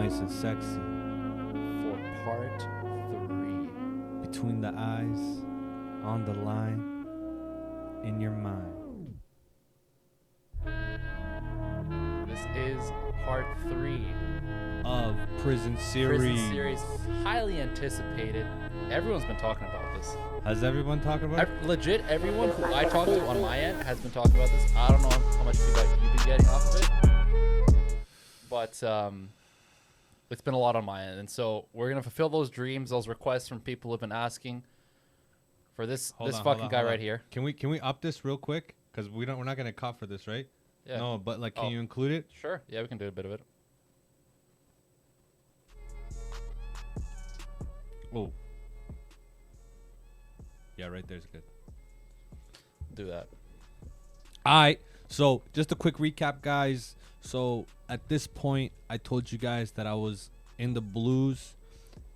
nice and sexy. For part 3. Between the eyes, on the line, in your mind. This is part 3 Of Prison Series. Prison Series, highly anticipated. Everyone's been talking about this. Has everyone talked about it? Legit, everyone who I talked to on my end has been talking about this. I don't know how much feedback you've been getting off of it, but it's been a lot on my end, and so we're gonna fulfill those dreams, those requests from people who've been asking for this Hold on, fucking hold on, guy hold on. right here. Can we up this real quick? Because we're not gonna cop for this, right? Yeah. No, but like, can Oh. you include it? Sure. Yeah, we can do a bit of it. Oh. Yeah, right there's good. Do that. All right. So just a quick recap, guys. So at this point, I told you guys that I was in the Blues.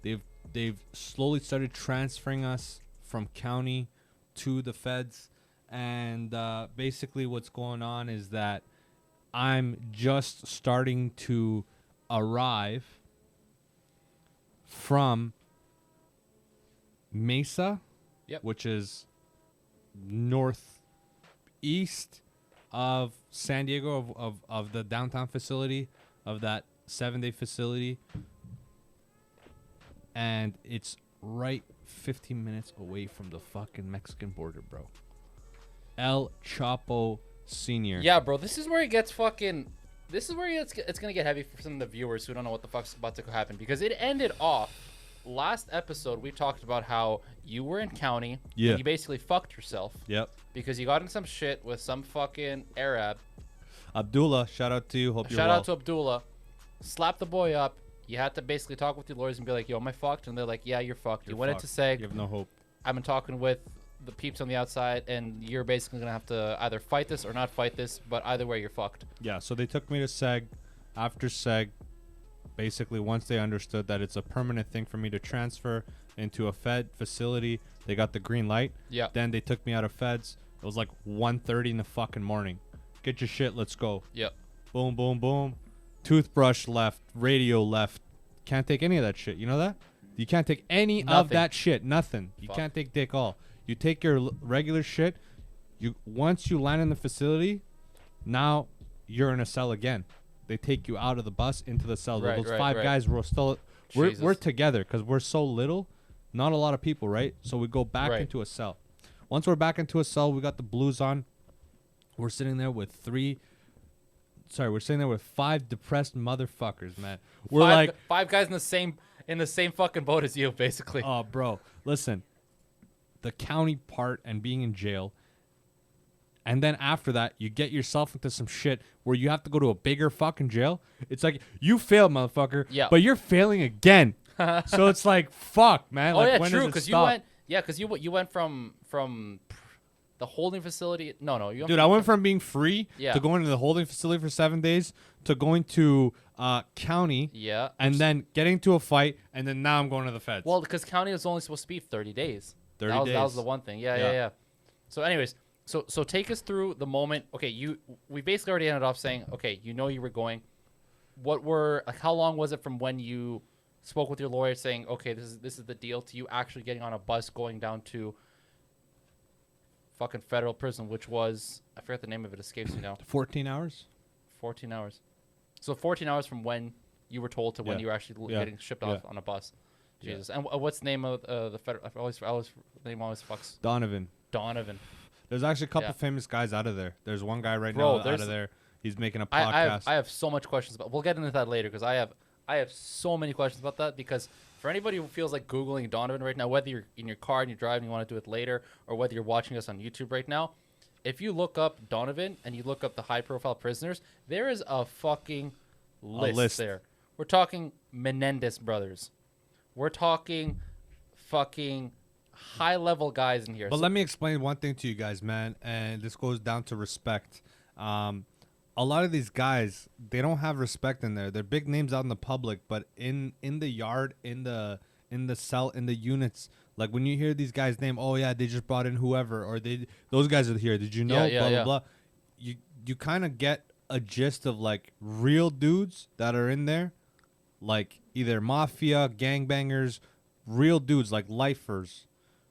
They've slowly started transferring us from county to the feds, and basically what's going on is that I'm just starting to arrive from Mesa, Yep. which is northeast of San Diego, of the downtown facility, of that 7-day facility. And it's right 15 minutes away from the fucking Mexican border, bro. El Chapo Sr. Yeah, bro. This is where it gets fucking. This is where it's gonna get heavy for some of the viewers who don't know what the fuck's about to happen, because it ended off. Last episode, we talked about how you were in county. Yeah. And you basically fucked yourself Yep. because you got in some shit with some fucking Arab. Abdullah, shout out to you. Hope you're Shout well. out to Abdullah. Slap the boy up. You had to basically talk with your lawyers and be like, yo, am I fucked? And they're like, yeah, you're fucked. You're You went fucked. into SEG. You have no hope. I've been talking with the peeps on the outside, and you're basically going to have to either fight this or not fight this, but either way, you're fucked. Yeah, so they took me to SEG. After SEG, basically once they understood that it's a permanent thing for me to transfer into a Fed facility, they got the green light. Yeah. Then they took me out of Feds. It was like 1:30 in the fucking morning. Get your shit, let's go. Yep. Boom, boom, boom. Toothbrush left, radio left. Can't take any of that shit. You know that? You can't take any of Nothing. that shit. Nothing. You Fuck. can't take dick all. You take your regular shit. Once you land in the facility, now you're in a cell again. They take you out of the bus into the cell. Right, Those right, five right. guys were still we're Jesus. together because we're so little, not a lot of people, right? So we go back Right. into a cell. Once we're back into a cell, we got the Blues on. We're sitting there with we're sitting there with 5 depressed motherfuckers, man. We're five guys in the same fucking boat as you, basically. oh, bro, listen, the county part and being in jail. And then after that, you get yourself into some shit where you have to go to a bigger fucking jail. It's like, you failed, motherfucker. Yeah. But you're failing again. So it's like, fuck, man. Oh like, yeah, when true. does it Because you stop? went, you went from the holding facility. No, you went Dude, I went from being free Yeah. to going to the holding facility for 7 days to going to county Yeah. and then getting to a fight, and then now I'm going to the feds. Well, because county was only supposed to be 30 days. 30 that was days. the one thing. Yeah, Yeah. yeah. So, anyways, so take us through the moment. Okay, we basically already ended off saying, okay, you were going. How long was it from when you spoke with your lawyer saying, okay, this is the deal, to you actually getting on a bus going down to fucking federal prison, which was, I forget the name of it, escapes me now. 14 hours? 14 hours. So 14 hours from when you were told to when Yeah. you were actually Yeah. getting shipped off Yeah. on a bus. Yeah. Jesus. And what's the name of the federal? I always the name always fucks. Donovan. Donovan. There's actually a couple Yeah. famous guys out of there. There's one guy right Bro, now out there's- of there. He's making a I podcast. have so much questions about. We'll get into that later, because I have so many questions about that. Because for anybody who feels like Googling Donovan right now, whether you're in your car and you're driving, you want to do it later, or whether you're watching us on YouTube right now, if you look up Donovan and you look up the high-profile prisoners, there is a fucking list there. We're talking Menendez brothers. We're talking fucking high-level guys in here. But So- let me explain one thing to you guys, man, and this goes down to respect. A lot of these guys, they don't have respect in there. They're big names out in the public, but in the yard, in the cell, in the units, like when you hear these guys' name, oh yeah, they just brought in whoever, or those guys are here. Did you know? Yeah, blah yeah. blah blah. You kind of get a gist of like real dudes that are in there, like either mafia, gangbangers, real dudes like lifers,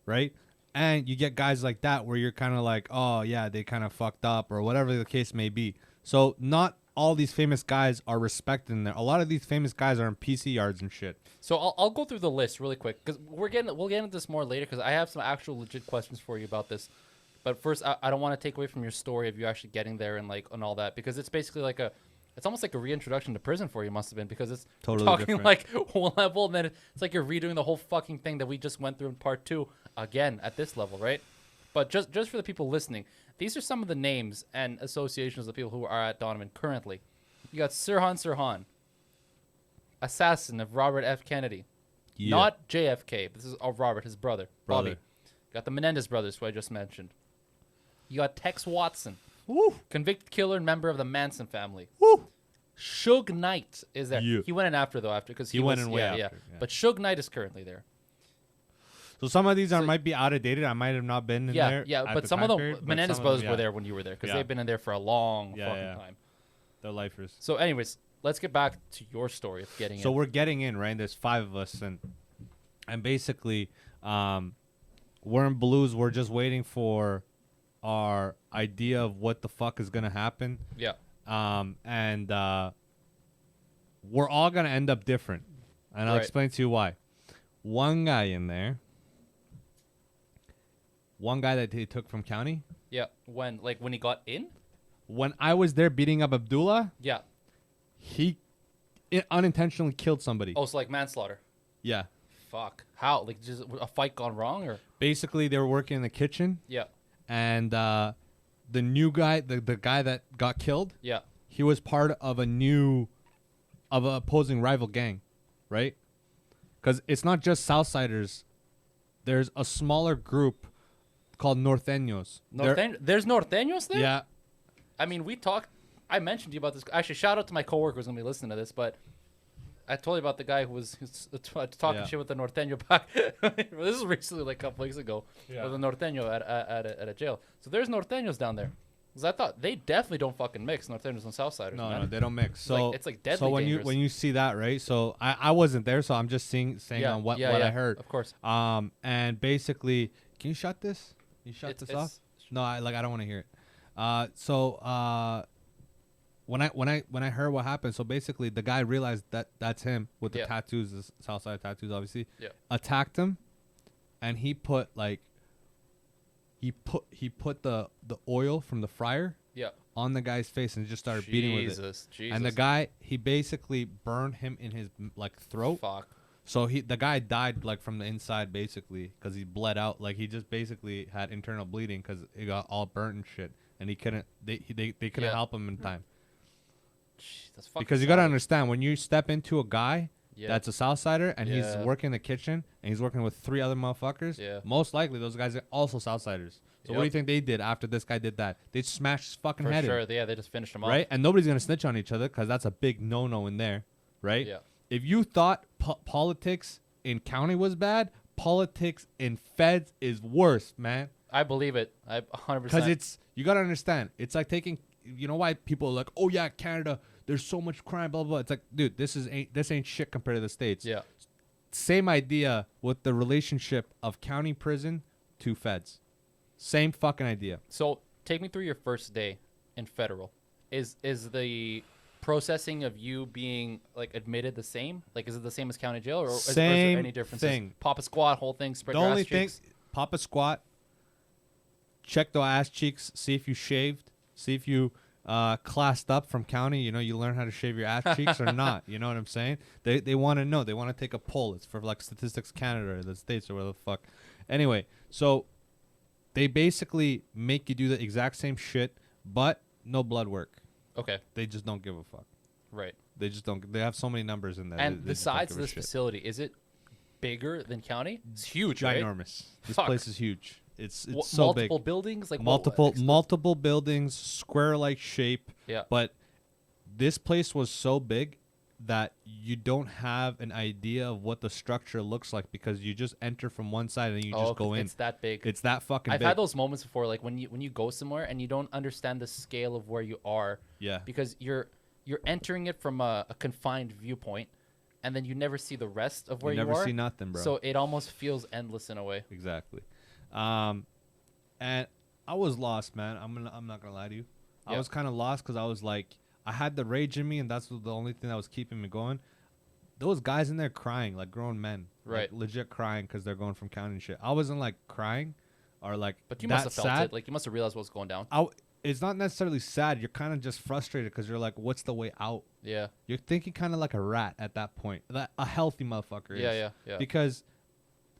right? And you get guys like that where you're kind of like, oh yeah, they kind of fucked up or whatever the case may be. So not all these famous guys are respected in there. A lot of these famous guys are in PC yards and shit. So I'll go through the list really quick because we'll get into this more later because I have some actual legit questions for you about this. But first, I don't want to take away from your story of you actually getting there and and all that because it's basically it's almost like a reintroduction to prison for you must have been because it's Totally talking different. like one level and then it's like you're redoing the whole fucking thing that we just went through in part 2 again at this level, right? But just for the people listening, these are some of the names and associations of the people who are at Donovan currently. You got Sirhan Sirhan, assassin of Robert F. Kennedy. Yeah. Not JFK, but this is Robert, his brother, Bobby. Brother. You got the Menendez brothers, who I just mentioned. You got Tex Watson, Woo. convicted killer and member of the Manson family. Woo. Suge Knight is there. Yeah. He went in after because He went in way after, yeah. But Suge Knight is currently there. So some of these So- might be outdated. I might have not been in there. Yeah. at But the some of time the period, but Menendez some of them, brothers yeah. were there when you were there because Yeah. they've been in there for a long Yeah, fucking yeah. time. They're lifers. So, anyways, let's get back to your story of getting So in. we're getting in, right? There's 5 of us, and basically, we're in Blues. We're just waiting for our idea of what the fuck is gonna happen. Yeah. And we're all gonna end up different, and I'll Right. explain to you why. One guy in there, one guy that they took from county. Yeah. When he got in? When I was there beating up Abdullah, Yeah. he unintentionally killed somebody. Oh, so like manslaughter. Yeah. Fuck. How? Like just a fight gone wrong or? Basically, they were working in the kitchen, Yeah. and the new guy, the guy that got killed, Yeah. he was part of an opposing rival gang, right? Because it's not just Southsiders. There's a smaller group called Norteños. There's Norteños there? Yeah. I mean, I mentioned to you about this. Actually, shout out to my coworker who's going to be listening to this, but I told you about the guy who's talking Yeah. shit with the Norteño back. This is recently, like a couple weeks ago, Yeah. with a Norteño at a jail. So there's Norteños down there. Because I thought they definitely don't fucking mix Norteños and Southsiders, No, man. no, they don't mix. So it's like deadly So when dangerous. you see that, right? So I wasn't there, so I'm just saying on what I heard. Of course. And basically, can you shut this? You shut It's- this off? it's- No, I don't want to hear it. When I heard what happened, so basically the guy realized that that's him with the Yeah. tattoos, the Southside tattoos, obviously. Yeah. Attacked him, and he put the oil from the fryer Yeah. on the guy's face and just started beating with it. Jesus. And the guy, he basically burned him in his throat. Fuck. So the guy died from the inside basically because he bled out. Like he just basically had internal bleeding because it got all burnt and shit. And he couldn't. They couldn't Yeah. help him in time. Jeez, that's fucking Because you gotta savage. understand when you step into a guy Yeah. that's a Southsider and he's Yeah. working in the kitchen and he's working with 3 other motherfuckers. Yeah. Most likely those guys are also Southsiders. So what do you Yep. think they did after this guy did that? They smashed his fucking For head sure. in. Yeah, they just finished him off. Right? And nobody's gonna snitch on each other because that's a big no-no in there, right? Yeah. If you thought politics in county was bad, politics in feds is worse, man. I believe it. I 100%. Because you gotta understand, it's like taking, you know why people are like, oh yeah, Canada, there's so much crime, blah blah blah. It's like, dude, this ain't shit compared to the States. Yeah. Same idea with the relationship of county prison to feds. Same fucking idea. So take me through your first day in federal. Is the processing of you being admitted the same? Is it the same as county jail, or is there Same any differences? thing. Pop a squat, whole thing, spread The your only ass thing, cheeks? pop a squat, check the ass cheeks, see if you shaved, see if you classed up from county. You learn how to shave your ass cheeks or not. You know what I'm saying? They want to know. They want to take a poll. It's for Statistics Canada or the States or whatever the fuck. Anyway, so they basically make you do the exact same shit, but no blood work. Okay, They just don't give a fuck. right. They just don't. They have so many numbers in there. And they just don't besides give a this shit. facility, is it bigger than county? It's huge, right? Ginormous. This Fuck. place is huge. It's Wha- so big. multiple buildings, multiple buildings, square-like shape. Yeah. But this place was so big that you don't have an idea of what the structure looks like because you just enter from one side and you just go in. It's that big. It's that fucking I've big. had those moments before, when you go somewhere and you don't understand the scale of where you are. Yeah. Because you're entering it from a confined viewpoint, and then you never see the rest of where You you never are. see nothing, bro. So it almost feels endless in a way. Exactly. And I was lost, man. I'm not gonna lie to you. I Yeah. was kind of lost because I was like, I had the rage in me, and that's the only thing that was keeping me going. Those guys in there crying like grown men, Right. Like, legit crying because they're going from county and shit. I wasn't like crying, or like. But you that must have felt sad. it. Like you must have realized what was going down. It's not necessarily sad. You're kind of just frustrated because you're like, what's the way out? Yeah. You're thinking kind of like a rat at that point. That a healthy motherfucker Yeah, is. yeah. Because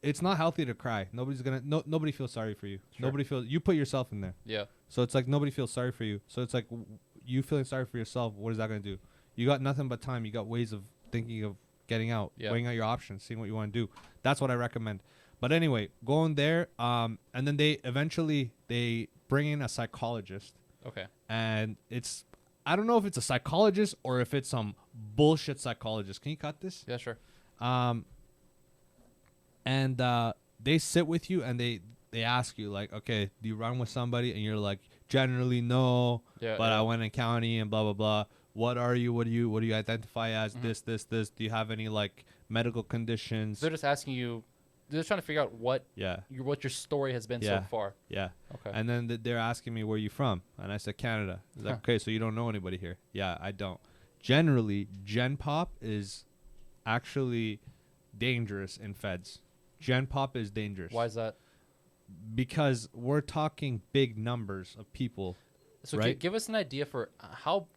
it's not healthy to cry. Nobody feels sorry for you. Sure. Nobody feels. You put yourself in there. Yeah. So it's like nobody feels sorry for you. So it's like you feeling sorry for yourself. What is that gonna do? You got nothing but time. You got ways of thinking of getting out, Yeah. weighing out your options, seeing what you want to do. That's what I recommend. But anyway, going there, and then they bring in a psychologist, Okay. and I don't know if it's a psychologist or if it's some bullshit psychologist. Can you cut this? Yeah, sure. And they sit with you and they ask you like, okay, do you run with somebody? And you're like, generally no, Yeah. but yeah. I went in county and blah blah blah. What are you? What do you identify as? Mm-hmm. This. Do you have any like medical conditions? They're just asking you. They're just trying to figure out what Yeah, your story has been Yeah. so far. yeah. Okay. And then they're asking me where you from, and I said Canada. They're like, Huh. okay, so you don't know anybody here? Yeah, I don't. Generally, Gen Pop is actually dangerous in feds. Gen Pop is dangerous. Why is that? Because we're talking big numbers of people. So Right. give us an idea for how.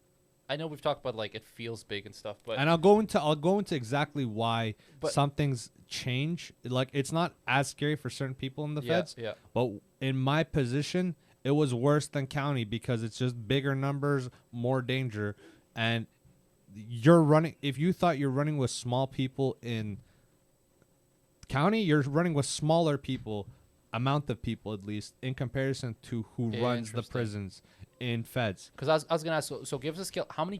I know we've talked about like it feels big and stuff, but And I'll go into exactly why But- some things change. Like it's not as scary for certain people in the yeah, feds, yeah, but in my position, it was worse than county because it's just bigger numbers, more danger, and you're running. If you thought you're running with small people in county, you're running with smaller people, amount of people at least, in comparison to who runs the Interesting. prisons in feds. because I was gonna ask. So give us a scale. How many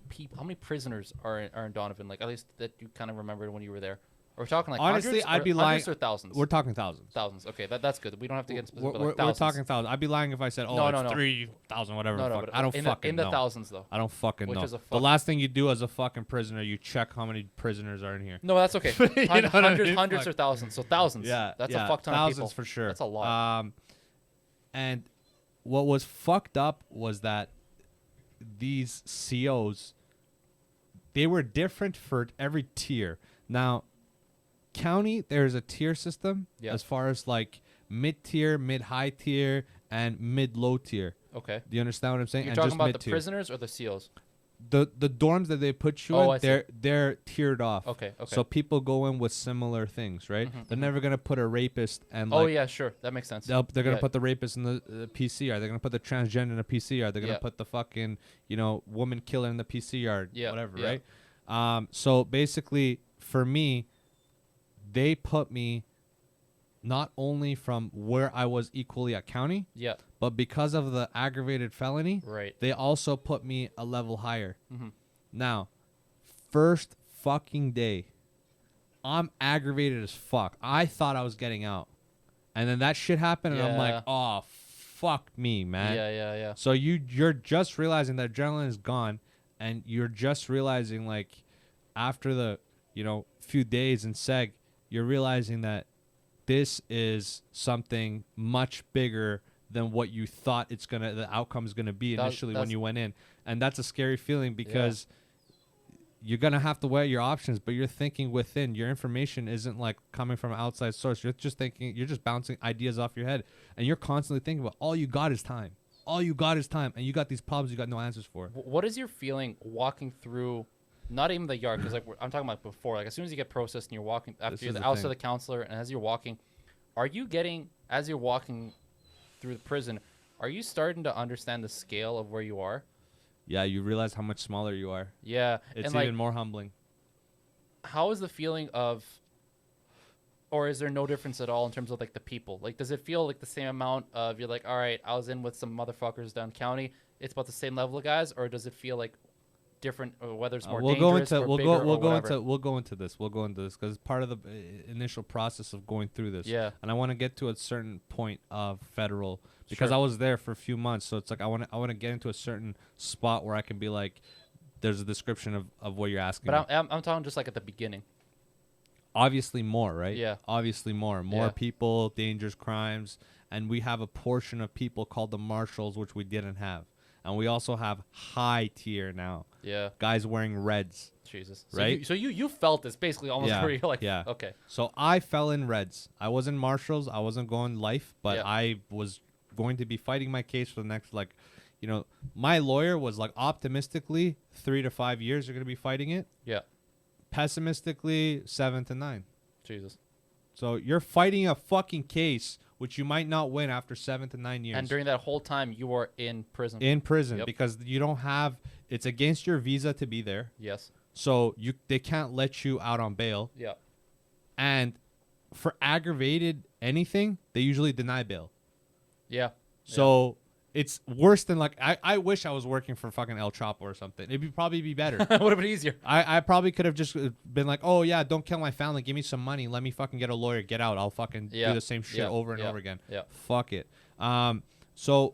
prisoners are in Donovan? Like at least that you kind of remembered when you were there. Are we talking like Honestly, hundreds I'd or, be lying. hundreds or thousands? We're talking thousands. Thousands. Okay, that's good. We don't have to get into specific. We're, but like we're thousands. talking thousands. I'd be lying if I said, oh, No, it's no, no. 3,000, whatever. No, the no, fuck. but I don't in fucking the know. thousands though. I don't fucking Which know. is a The fuck- last thing you do as a fucking prisoner, you check how many prisoners are in here. No, that's okay. You know what I hundreds, mean? hundreds Fuck. or thousands. So thousands. That's a fuck ton of thousands people. for sure. That's a lot. And what was fucked up was that these COs, they were different for every tier. Now, county, there's a tier system Yeah. as far as like mid tier, mid high tier, and mid low tier. Okay. Do you understand what I'm saying? You're And talking just about the mid-tier. prisoners or the SEALs? The dorms that they put you Oh, I in, see. they're tiered off. Okay. Okay. So people go in with similar things, right? Mhm, They're mhm. never gonna put a rapist and Oh like yeah, sure. That makes sense. they're gonna Yeah. put the rapist in the PCR. They're gonna put the transgender in the PCR. They're gonna Yeah. put the fucking woman killer in the PCR. Yeah, Whatever, yeah. right? So basically, for me, they put me not only from where I was equally at county, Yeah. but because of the aggravated felony, Right. they also put me a level higher. Mhm. Now, first fucking day, I'm aggravated as fuck. I thought I was getting out. And then that shit happened, and I'm Yeah. like, oh, fuck me, man. Yeah. Yeah. Yeah. So you're just realizing that adrenaline is gone, and you're just realizing, like, after the, few days in seg, you're realizing that this is something much bigger than what you thought the outcome is gonna be initially when that's- you went in. And that's a scary feeling because you're gonna have to weigh your options, but you're thinking within. Your information isn't like coming from an outside source. You're just bouncing ideas off your head, and you're constantly thinking about all you got is time. All you got is time, and you got these problems you got no answers for. What is your feeling walking through? Not even the yard, because like I'm talking about before. Like as soon as you get processed and you're walking This after you're is the outside thing. the counselor, and as you're walking, are you getting as you're walking through the prison? Are you starting to understand the scale of where you are? Yeah, you realize how much smaller you are. Yeah, It's and like, even more humbling. how is the feeling of, or is there no difference at all in terms of like the people? Like, does it feel like the same amount of you're like, all right, I was in with some motherfuckers down county. It's about the same level of guys, or does it feel like different, or whether it's more We'll go dangerous into or we'll bigger go or we'll go whatever? into we'll go into this. We'll go into this because part of the initial process of going through this. Yeah. And I want to get to a certain point of federal because Sure. I was there for a few months, so it's like I want to get into a certain spot where I can be like, there's a description of what you're asking. me. But I'm talking just like at the beginning. obviously more, right? Yeah. Obviously more Yeah. people, dangerous crimes, and we have a portion of people called the marshals, which we didn't have, and we also have high tier now. Yeah. Guys wearing reds. Jesus. Right? So you felt this basically almost Yeah, where you're like, yeah. okay. So I fell in reds. I was in marshals. I wasn't going life, but Yeah. I was going to be fighting my case for the next, like, my lawyer was like, optimistically 3 to 5 years you're going to be fighting it. Yeah. Pessimistically 7 to 9. Jesus. So you're fighting a fucking case which you might not win after 7 to 9 years. And during that whole time, you were in prison. in prison Yep. because you don't have, it's against your visa to be there. Yes. So they can't let you out on bail. Yeah. And for aggravated anything, they usually deny bail. Yeah. So it's worse than, like, I wish I was working for fucking El Chapo or something. It'd probably be better. Would have been easier. I probably could have just been like, oh yeah, don't kill my family, give me some money, let me fucking get a lawyer, get out, I'll fucking Yeah. do the same shit Yeah. over and Yeah. over again. Yeah. Fuck it. So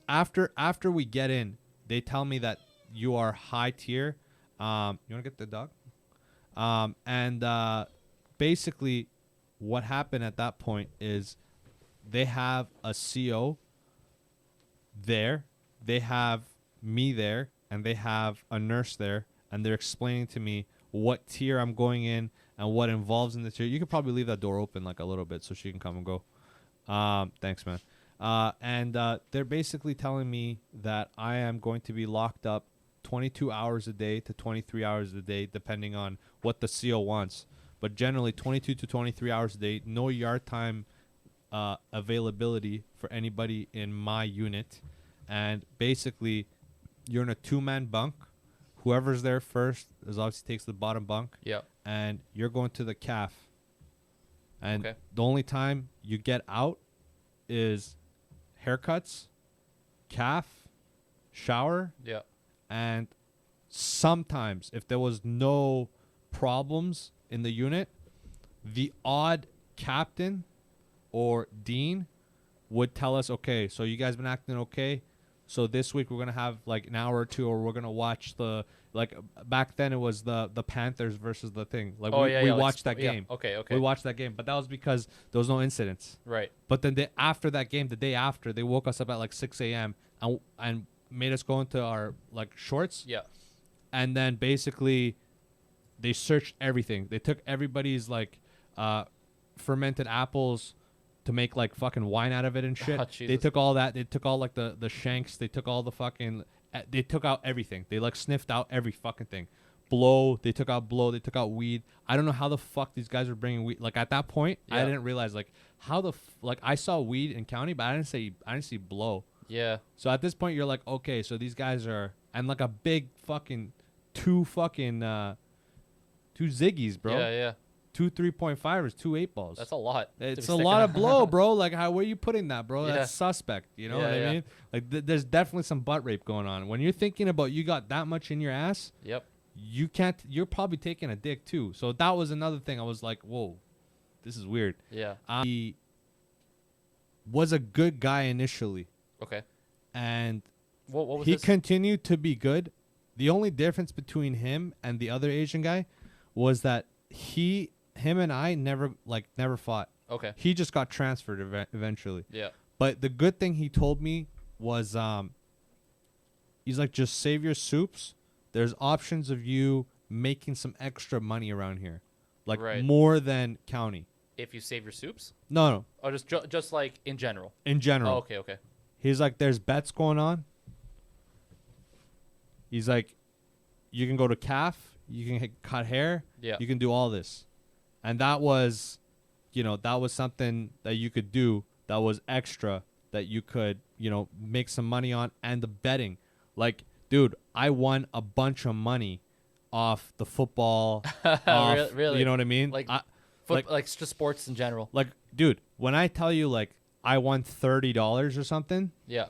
after we get in, they tell me that you are high tier. You want to get the dog? And basically what happened at that point is they have a CO there, they have me there, and they have a nurse there, and they're explaining to me what tier I'm going in and what involves in the tier. You could probably leave that door open like a little bit so she can come and go. Thanks, man. And they're basically telling me that I am going to be locked up 22 hours a day to 23 hours a day, depending on what the CO wants. But generally 22 to 23 hours a day, no yard time availability for anybody in my unit. And basically, you're in a 2-man bunk. Whoever's there first is obviously takes the bottom bunk. Yeah. And you're going to the calf. And Okay. the only time you get out is haircuts, calf, shower, Yeah. and sometimes, if there was no problems in the unit, the odd captain or dean would tell us, okay, so you guys been acting okay, so this week we're gonna have like an hour or two, or we're gonna watch the, like, back then it was the Panthers versus the thing, like, we watched that yeah. game. Okay. Okay. We watched that game, but that was because there was no incidents. Right. But then after that game, the day after, they woke us up at like 6 a.m. and made us go into our like shorts. Yeah. And then basically they searched everything. They took everybody's like fermented apples to make like fucking wine out of it and shit. Oh, They Jesus. took all that. They took all like the shanks. They took all the fucking, they took out everything. They like sniffed out every fucking thing. Blow. They took out blow. They took out weed. I don't know how the fuck these guys were bringing weed. Like at that point, I Yeah. didn't realize like how like I saw weed in county, but I didn't see blow. Yeah. So at this point, you're like, okay, so these guys are, and like a big fucking two Ziggies, bro. Yeah. Yeah. 2 3.5ers, 2 8-balls. That's a lot. to It's be a sticking lot of out. blow, bro. Like, where are you putting that, bro? Yeah. That's suspect. You know what I Yeah, yeah. mean? Like, there's definitely some butt rape going on. When you're thinking about you got that much in your ass, Yep. you can't. You're probably taking a dick too. So that was another thing. I was like, whoa, this is weird. Yeah. He was a good guy initially, Okay. and What was he this? continued to be good. The only difference between him and the other Asian guy was that him and I never fought. Okay. He just got transferred eventually. Yeah. But the good thing he told me was, he's like, just save your soups. There's options of you making some extra money around here, like Right. more than county. If you save your soups, No, or just like in general. in general. Oh, okay. Okay. He's like, there's bets going on. He's like, you can go to calf, you can cut hair, Yeah. you can do all this. And that was, that was something that you could do that was extra that you could, make some money on. And the betting, like, dude, I won a bunch of money off the football. off, Really? You know what I mean? Like, I, like just sports in general. like, dude, when I tell you, like, I won $30 or something, Yeah.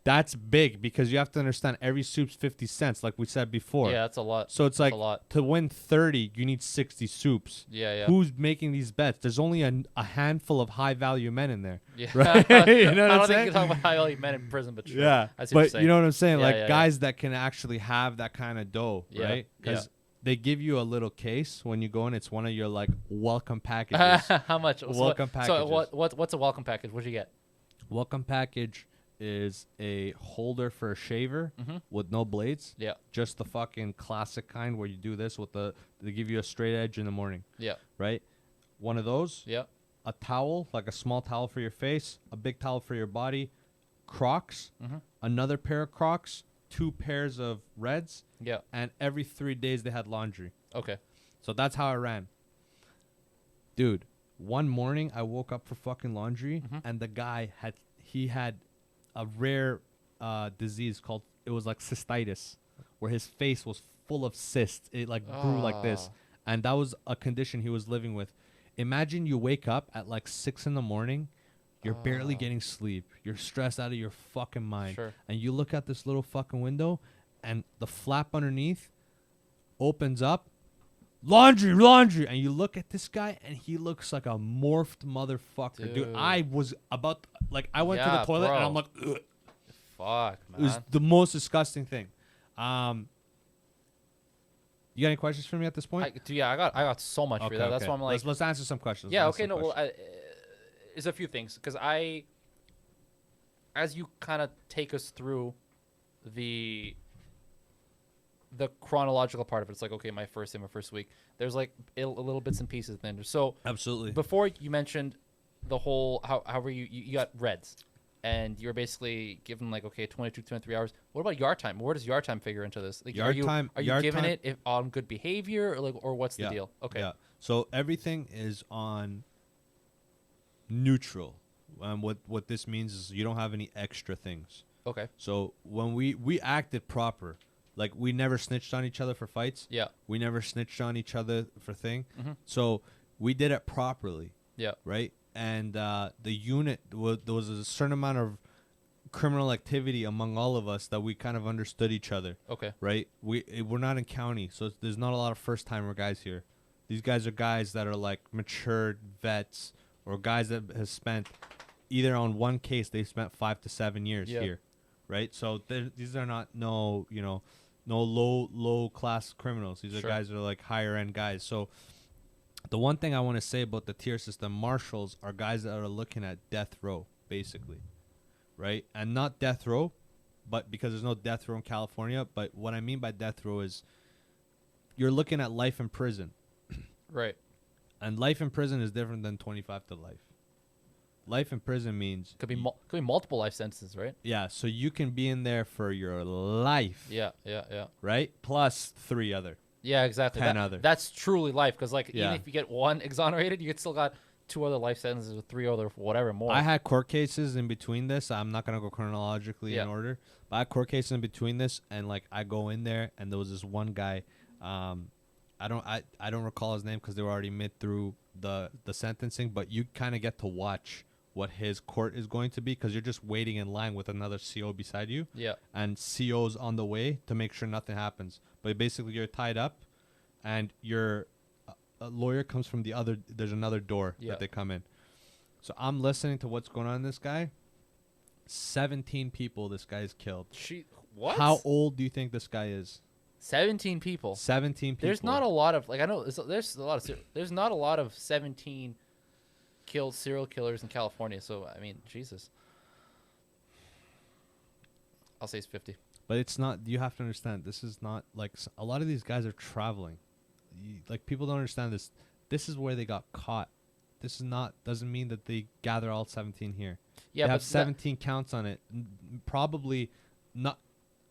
that's big because you have to understand every soup's 50 cents, like we said before. Yeah, that's a lot. So it's That's like, a lot. to win 30, you need 60 soups. Yeah, yeah. Who's making these bets? There's only a handful of high value men in there. Yeah. Right? You know what I I'm don't think saying? you're talking about high value men in prison, but sure. Yeah. I see what you're But saying. you know what I'm saying? Yeah, Like yeah, yeah. guys that can actually have that kind of dough, Yeah, right? Because they give you a little case when you go in. It's one of your like welcome packages. How much? Welcome So packages. what's a welcome package? What'd you get? Welcome package is a holder for a shaver with no blades. Yeah. Just the fucking classic kind where you do this with they give you a straight edge in the morning, Yeah. right? One of those. Yeah. A towel, like a small towel for your face, a big towel for your body, Crocs, another pair of Crocs, 2 pairs of Reds, Yeah. and every 3 days they had laundry. Okay. So that's how I ran. Dude, one morning I woke up for fucking laundry and the guy had a rare disease called, it was like cystitis, where his face was full of cysts. It like grew like this. And that was a condition he was living with. Imagine you wake up at like 6 in the morning, you're barely getting sleep, you're stressed out of your fucking mind, Sure. and you look at this little fucking window and the flap underneath opens up, laundry, and you look at this guy and he looks like a morphed motherfucker. Dude, I was about like I went to the Yeah, toilet and bro. I'm like, ugh. Fuck, It was man. the most disgusting thing. You got any questions for me at this point? I got so much for that. That's why I'm like, let's answer some questions. yeah, Let's okay, answer no, some well, questions. there's a few things because as you kind of take us through the chronological part of it, it's like, okay, my first day, my first week. There's like a little bits and pieces then. So Absolutely. before you mentioned the whole however you got Reds, and you're basically given like, okay, 22, 23 hours. What about yard time? Where does yard time figure into this? Like, Yard time- are you yard giving time- it on good behavior or what's the deal? Okay. Yeah. So everything is on neutral. What this means is you don't have any extra things. Okay. So when we acted proper, like we never snitched on each other for fights. Yeah. We never snitched on each other for thing. Mm-hmm. So we did it properly, Yeah. right? And the unit there was a certain amount of criminal activity among all of us that we kind of understood each other, Okay. right? We're not in county, so there's not a lot of first timer guys here. These guys are guys that are like matured vets or guys that have spent either on one case they spent 5 to 7 years Yeah. here, right? So these are not no low class criminals. These are Sure. guys that are like higher end guys. So the one thing I want to say about the tier system, marshals are guys that are looking at death row, basically, right? And not death row, but because there's no death row in California. But what I mean by death row is you're looking at life in prison. Right. And life in prison is different than 25 to life. Life in prison means Could be multiple life sentences, right? yeah, so you can be in there for your life, Yeah. Yeah. right? Plus 3 other. Yeah, exactly. 10 other. That's truly life, because like Yeah. even if you get one exonerated, you still got 2 other life sentences with 3 other whatever more. I had court cases in between this. I'm not gonna go chronologically Yeah. in order, but I had court cases in between this, and like I go in there, and there was this one guy. I don't recall his name because they were already mid through the sentencing, but you kind of get to watch what his court is going to be because you're just waiting in line with another CO beside you. Yeah. And CO's on the way to make sure nothing happens. But basically, you're tied up, and a lawyer comes from the other. There's another door Yeah. that they come in. So I'm listening to what's going on in this guy. 17 people this guy's killed. What? How old do you think this guy is? 17 people. 17 people. There's not a lot of like I know there's a lot of there's not a lot of 17 killed serial killers in California. So I mean, Jesus. I'll say it's 50. But it's not. You have to understand. This is not like a lot of these guys are traveling. Like people don't understand this. This is where they got caught. This is not doesn't mean that they gather all 17 here. Yeah, they but have 17 counts on it. Probably not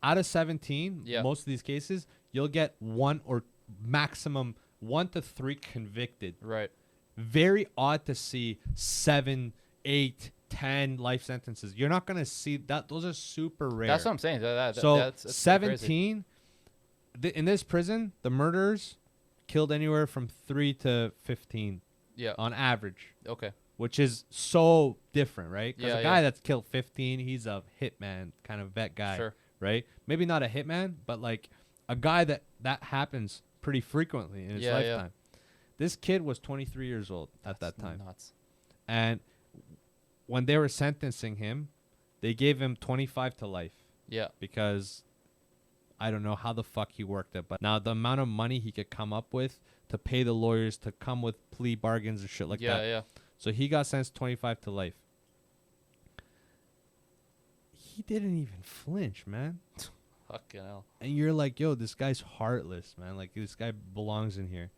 out of 17. Yeah. Most of these cases, you'll get 1 or maximum 1 to 3 convicted. Right. Very odd to see 7, 8, 10 life sentences. You're not gonna see that. Those are super rare. That's what I'm saying. So that's crazy. 17 in this prison, the murderers killed anywhere from 3 to 15 Yeah. on average, Okay. which is so different, right? Because Yeah, a guy yeah. that's killed 15, he's a hitman kind of vet guy, Sure. right? Maybe not a hitman, but like a guy that happens pretty frequently in his Yeah, yeah. lifetime. This kid was 23 years old at that time. Nuts. And when they were sentencing him, they gave him 25 to life Yeah. because I don't know how the fuck he worked it. But now the amount of money he could come up with to pay the lawyers to come with plea bargains and shit like that. Yeah. So he got sentenced 25 to life. He didn't even flinch, man. Fucking hell. And you're like, yo, this guy's heartless, man. Like, this guy belongs in here.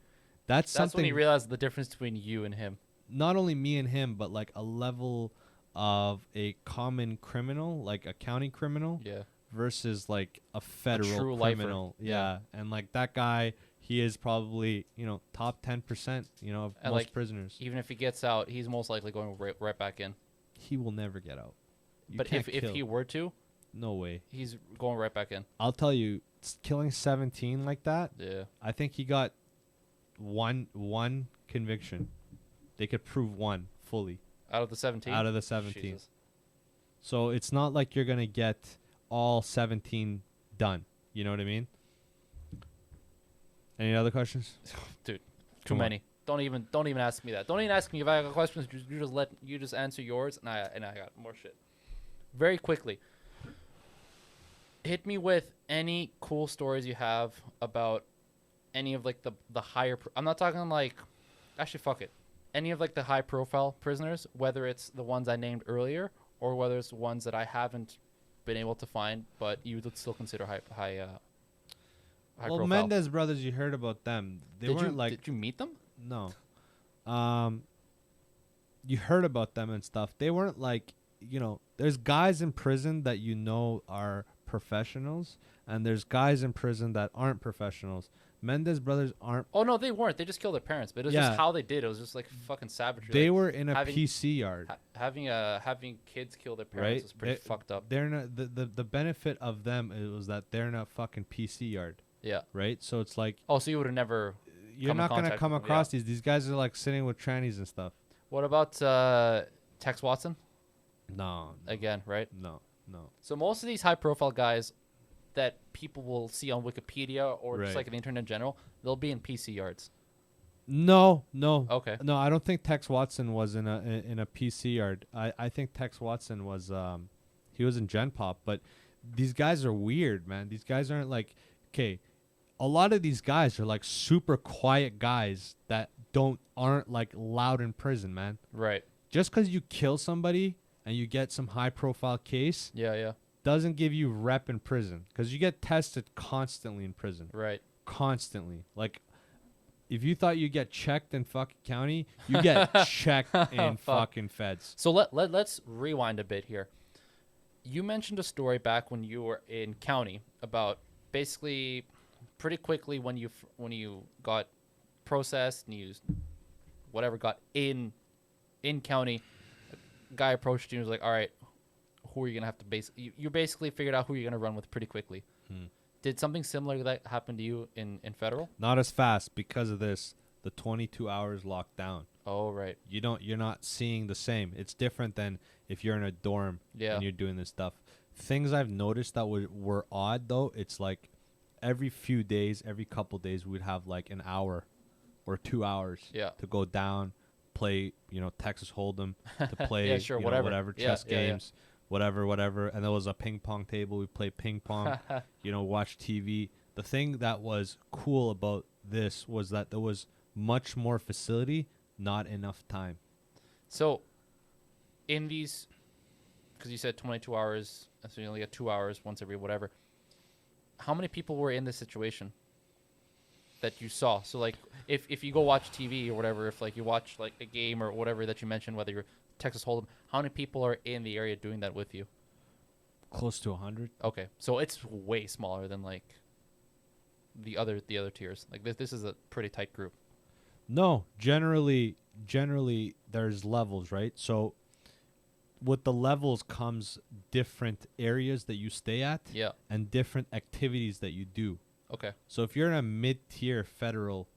That's when something. he realized the difference between you and him. Not only me and him, but like a level of a common criminal, like a county criminal, Yeah. versus like a federal true lifer. criminal. Yeah. And like that guy, he is probably, top 10%, of And, most like, prisoners. Even if he gets out, he's most likely going right back in. He will never get out. You But can't if kill. he were to, No way. he's going right back in. I'll tell you, killing 17 like that, Yeah. I think he got one conviction. They could prove one fully Out of the 17? out of the 17. Jesus. So it's not like you're going to get all 17 done. You know what I mean? Any other questions? Dude, too Come on. many. Don't even ask me that. Don't even ask me if I got questions. You just answer yours, and I got more shit. Very quickly, hit me with any cool stories you have about any of like the higher. I'm not talking like, actually, fuck it. Any of like the high profile prisoners, whether it's the ones I named earlier or whether it's the ones that I haven't been able to find, but you would still consider high Well, profile. Mendez brothers, you heard about them. They weren't did you meet them? No. You heard about them and stuff. They weren't like, there's guys in prison that are professionals, and there's guys in prison that aren't professionals. Mendez brothers aren't. Oh no, they weren't. They just killed their parents. But it was Yeah. just how they did. It was just like fucking savagery. They like, were in a having- PC yard, having kids kill their parents right? was pretty fucked up. They're not the benefit of them was that they're in a fucking PC yard, Yeah. right? So it's like Oh, so you would have never. you're come in not gonna contact come with them, across these. These guys are like sitting with trannies and stuff. What about Tex Watson No, again? Right. no. So most of these high-profile guys that people will see on Wikipedia or just Right. like the internet in general, they'll be in PC yards. No. Okay. No, I don't think Tex Watson was in a PC yard. I think Tex Watson was he was in Gen Pop, but these guys are weird, man. These guys aren't like, okay, a lot of these guys are like super quiet guys that aren't like loud in prison, man. Right. Just cuz you kill somebody and you get some high profile case Yeah. doesn't give you rep in prison, cuz you get tested constantly in prison. Right. Constantly. Like, if you thought you get checked in fucking county, you get checked in fucking feds. So let's rewind a bit here. You mentioned a story back when you were in county about basically pretty quickly when you got processed and you got in county, a guy approached you and was like, all right, who are you gonna have to you basically figured out who you're gonna run with pretty quickly. Did something similar to that happen to you in federal? Not as fast because of this. The 22 hours locked down. Oh, right. You're not seeing the same. It's different than if you're in a dorm and you're doing this stuff. Things I've noticed that were odd though, it's like every few days, every couple days, we'd have like an hour or 2 hours to go down, play, Texas Hold'em, to play Yeah, sure, whatever. whatever Yeah, chess yeah, yeah. games, whatever. And there was a ping pong table. We play ping pong, watch TV. The thing that was cool about this was that there was much more facility, not enough time. So, in these, because you said 22 hours, so you only get 2 hours once every whatever. How many people were in this situation that you saw? So, like, if you go watch TV or whatever, if like you watch like a game or whatever that you mentioned, whether you're Texas Hold'em, how many people are in the area doing that with you? Close to 100. Okay, so it's way smaller than like the other tiers. Like this is a pretty tight group. No, generally there's levels, right? So with the levels comes different areas that you stay at Yeah. and different activities that you do. Okay. So if you're in a mid-tier federal,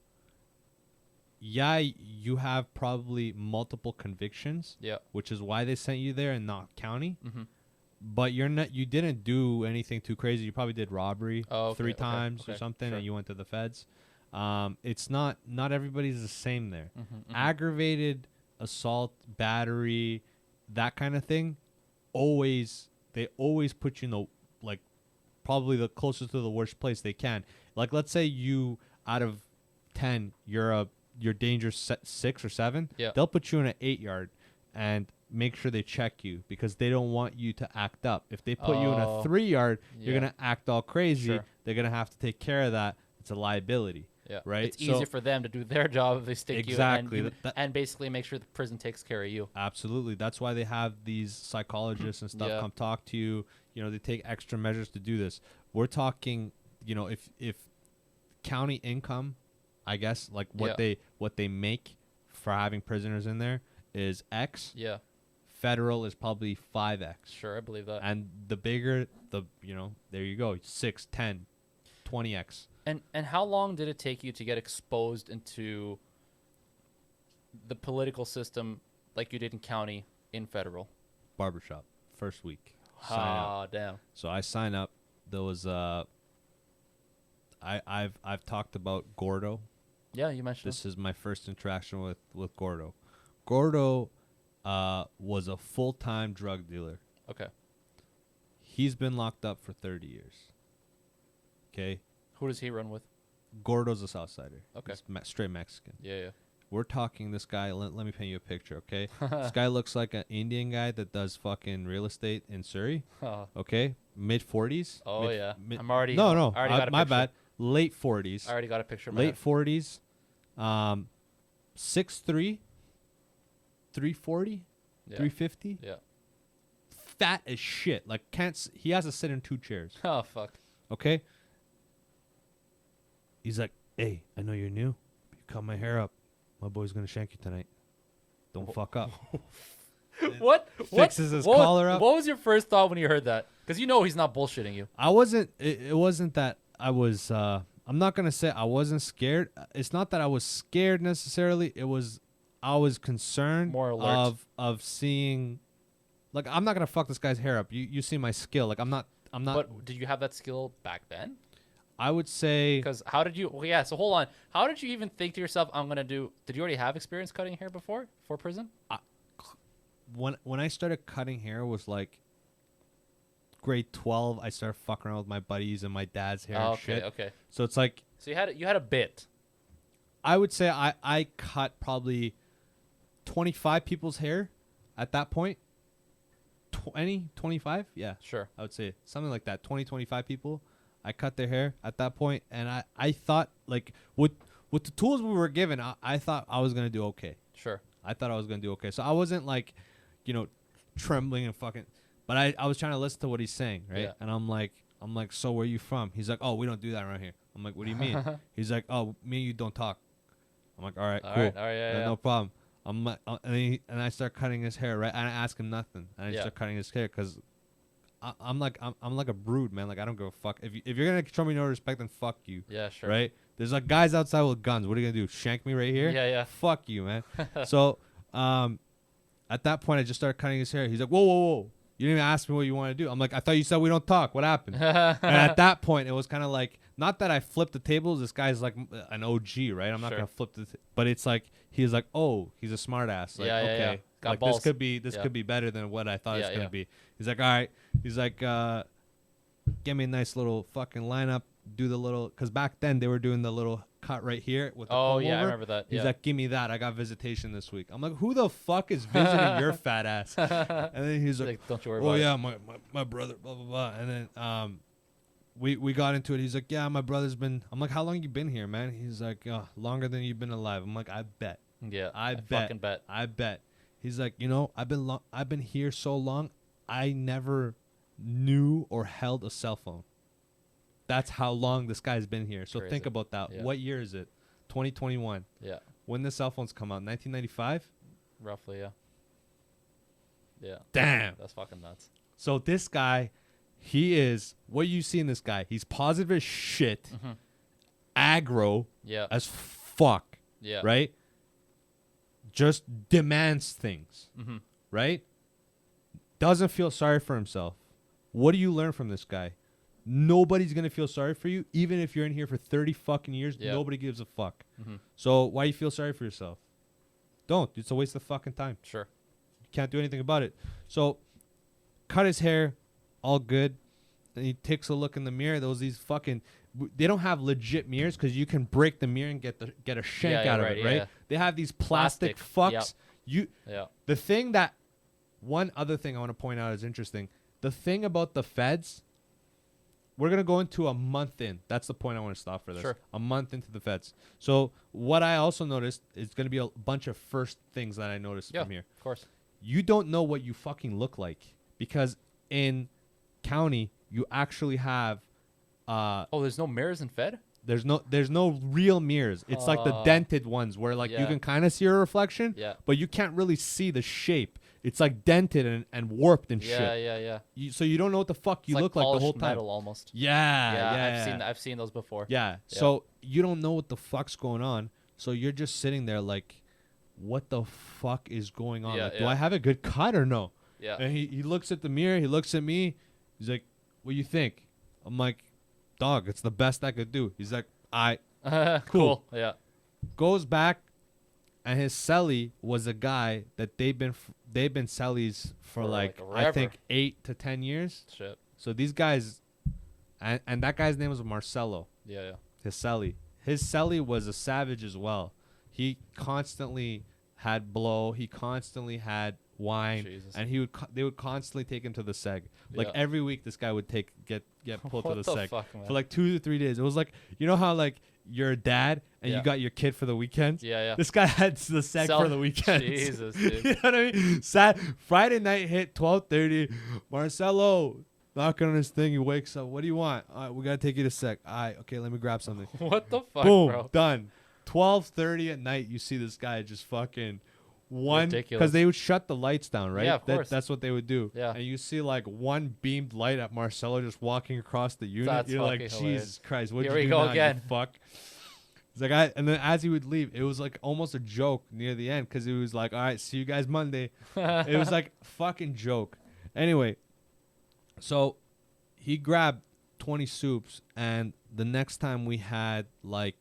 you have probably multiple convictions, Yeah. which is why they sent you there and not county. Mm-hmm. But you didn't do anything too crazy. You probably did robbery Oh, okay, 3 okay, times or okay, something, sure. and you went to the feds. It's not everybody's the same there. Mm-hmm. Aggravated assault, battery, that kind of thing. They always put you in the like probably the closest to the worst place they can. Like, let's say you out of 10, you're dangerous 6 or 7. Yeah. They'll put you in an 8-yard and make sure they check you because they don't want you to act up. If they put you in a Oh. 3-yard, you're Yeah. gonna act all crazy. Sure. They're gonna have to take care of that. It's a liability. Yeah. Right? It's So- easier for them to do their job if they stick Exactly. you That- and basically make sure the prison takes care of you. Absolutely. That's why they have these psychologists and stuff Yeah. come talk to you. You know, they take extra measures to do this. We're talking, you know, if county income, I guess, like what they make for having prisoners in there is X, Yeah. federal is probably 5X. Sure, I believe that. And the bigger the, you know, there you go, 6, 10, 20X. And how long did it take you to get exposed into the political system like you did in county in federal? Barbershop, first week. Sign up. Ah, damn. So I sign up. There was I've talked about Gordo. Yeah, you mentioned This is my first interaction with Gordo. Gordo was a full-time drug dealer. it. Okay. He's been locked up for 30 years. Okay? Who does he run with? Gordo's a Southsider. Okay. He's straight Mexican. Yeah, We're talking this guy. Let me paint you a picture, okay? This guy looks like an Indian guy that does fucking real estate in Surrey. yeah. Okay? Mid-40s. Oh, yeah. Mid- I'm already. No, no. I already got a my picture. bad. Late 40s. I already got a picture. in my Late head. 40s. 6'3", 340, Yeah. 350. Yeah. Fat as shit. Like he has to sit in 2 chairs. Oh fuck. Okay. He's like, hey, I know you're new. You cut my hair up. My boy's gonna shank you tonight. Don't fuck up. What? Fixes his what, collar up. What was your first thought when you heard that? Because you know he's not bullshitting you. I wasn't. It wasn't that I was. I'm not gonna say I wasn't scared. It's not that I was scared necessarily. It was I was concerned More alert. of seeing. Like, I'm not gonna fuck this guy's hair up. You see my skill. Like, I'm not. But did you have that skill back then? I would say Because how did you? Well, yeah. So hold on. How did you even think to yourself, "I'm gonna do"? Did you already have experience cutting hair before prison? when I started cutting hair was like grade 12. I started fucking around with my buddies and my dad's hair Oh, and okay. shit. Okay. So it's like So you had a bit. I would say I cut probably 25 people's hair at that point. 20, 25? Yeah. Sure. I would say something like that. 20, 25 people. I cut their hair at that point, and I thought, like, with the tools we were given, I thought I was going to do okay. Sure. I thought I was going to do okay. So I wasn't, like, you know, trembling and fucking, but I was trying to listen to what he's saying, right? Yeah. And I'm like, so where you from? He's like, oh, we don't do that around here. I'm like, what do you mean? He's like, oh, me and you don't talk. I'm like, all right, All cool. right. All right. Yeah. No problem. I'm like, and I start cutting his hair, right? And I ask him nothing. And I Yeah. start cutting his hair because I'm like a brood, man. Like, I don't give a fuck. If you're gonna show me no respect, then fuck you, Yeah. Sure. right? There's like guys outside with guns. What are you gonna do? Shank me right here? Yeah. Yeah. Fuck you, man. So, at that point, I just started cutting his hair. He's like, whoa. You didn't even ask me what you want to do. I'm like, I thought you said we don't talk. What happened? And at that point, it was kind of like, not that I flipped the tables. This guy's like an OG, right? I'm not Sure. gonna flip but it's like he's like, oh, he's a smart ass. Like, Yeah, yeah, okay, yeah. Got like balls. this could be Yeah. could be better than what I thought it's Yeah, gonna yeah. be. He's like, all right. He's like, give me a nice little fucking lineup. Do the little, because back then they were doing the little cut right here with the Oh comb yeah, I over. remember that. He's Yeah. like, give me that. I got visitation this week. I'm like, who the fuck is visiting your fat ass? And then he's like, Like, don't you worry oh about yeah, my brother, blah blah blah. And then we got into it. He's like, yeah, my brother's been. I'm like, how long you been here, man? He's like, longer than you've been alive. I'm like, I bet. it. Yeah. I fucking bet. I bet. He's like, you know, I've been here so long, I never knew or held a cell phone. That's how long this guy's been here. So Crazy. think about that. Yeah. What year is it? 2021. Yeah. When the cell phones come out? 1995? Roughly. Yeah. Yeah. Damn. That's fucking nuts. So this guy, he is, what you see in this guy, he's positive as shit, Mhm. aggro Yeah. as fuck, Yeah. right? Just demands things, Mm-hmm. right? Doesn't feel sorry for himself. What do you learn from this guy? Nobody's going to feel sorry for you, even if you're in here for 30 fucking years. Yeah. Nobody gives a fuck. Mm-hmm. So why you feel sorry for yourself? Don't. It's a waste of fucking time. Sure. You can't do anything about it. So cut his hair, all good. and he takes a look in the mirror. These fucking, they don't have legit mirrors because you can break the mirror and get a shank out of it, right? Yeah. They have these plastic fucks. Yep. You the thing that one other thing I want to point out is interesting. The thing about the feds, we're gonna go into a month in. That's the point I want to stop for this. Sure. A month into the feds. So what I also noticed is gonna be a bunch of first things that I noticed from here. Of course. You don't know what you fucking look like because in county you actually have There's no mirrors in Fed? there's no real mirrors. It's like the dented ones where like you Yeah. can kind of see a reflection, Yeah. but you can't really see the shape. It's like dented and warped and Yeah, shit. yeah. So you don't know what the fuck you It's look like the polished whole time. metal almost. Yeah. I've seen those before. Yeah. So you don't know what the fuck's going on. So you're just sitting there like, what the fuck is going on? Yeah, Like, do yeah. I have a good cut or no? Yeah. And he looks at the mirror. He looks at me. He's like, what do you think? I'm like, dog, it's the best I could do. He's like, Cool. Yeah. goes back, and his celly was a guy that they've been cellies for like I forever. think 8 to 10 years. Shit. So these guys, and that guy's name was Marcelo. Yeah. His celly was a savage as well. He constantly had blow. He constantly had wine, Jesus. and they would constantly take him to the seg. Like Yeah. every week, this guy would get pulled to What the the seg fuck, man? for like 2 to 3 days. It was like, you know how like you're a dad and Yeah. you got your kid for the weekend. Yeah. This guy had the seg for the weekend. Jesus, You dude. know what I mean? Friday night hit 12:30. Marcelo knocking on his thing. He wakes up. What do you want? All right, we gotta take you to sec. All right, okay, let me grab something. What the fuck, Boom, bro? done. 12:30 at night. You see this guy just fucking one Ridiculous. because they would shut the lights down, right? Yeah, of course. That's what they would do. Yeah. And you see like one beamed light at Marcelo just walking across the unit. That's You're like, fucking hilarious. Jesus Christ, what Here you we do go now, again. you fuck. It's like and then as he would leave, it was like almost a joke near the end because it was like, all right, see you guys Monday. It was like fucking joke. Anyway, so he grabbed 20 soups, and the next time we had like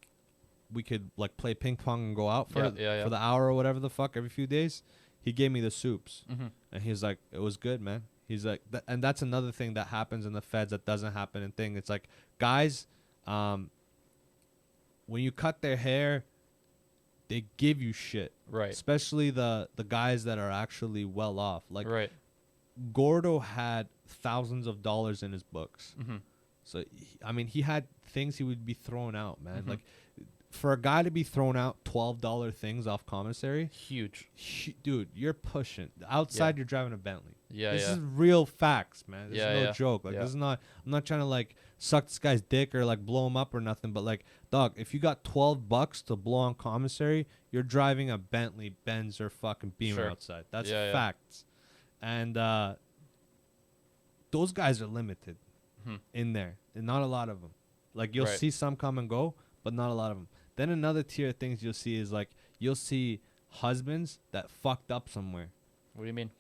we could like play ping pong and go out for Yeah. for the hour or whatever the fuck every few days, he gave me the soups, Mm-hmm. and he's like, it was good, man. He's like, and that's another thing that happens in the feds that doesn't happen in thing. It's like guys, when you cut their hair, they give you shit, Right. especially the guys that are actually well off. Like Right. Gordo had thousands of dollars in his books. Mm-hmm. So, I mean, he had things he would be throwing out, man. Mhm. Like, for a guy to be throwing out $12 things off commissary, Huge. dude, you're pushing. Outside, you're driving a Bentley. Yeah. This Yeah. is real facts, man. This Yeah, is no yeah. joke. Like, Yeah. this is not, I'm not trying to, like, suck this guy's dick or, like, blow him up or nothing. But, like, dog, if you got $12 to blow on commissary, you're driving a Bentley, Benz, or fucking Beamer Sure. outside. That's Yeah, yeah. facts. And, those guys are limited Mhm. in there, and not a lot of them. Like you'll Right. see some come and go, but not a lot of them. Then another tier of things you'll see is like you'll see husbands that fucked up somewhere. What do you mean?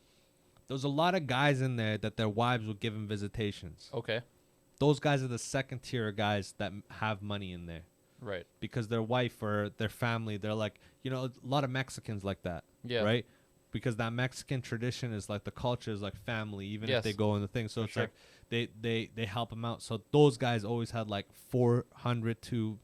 There's a lot of guys in there that their wives will give them visitations. Okay. Those guys are the second tier of guys that have money in there Right. because their wife or their family, they're like, you know, a lot of Mexicans like that, Yeah. right? Because that Mexican tradition is like the culture is like family, even if Yes. they go in the thing. So For it's sure. like they help them out. So those guys always had like $400 to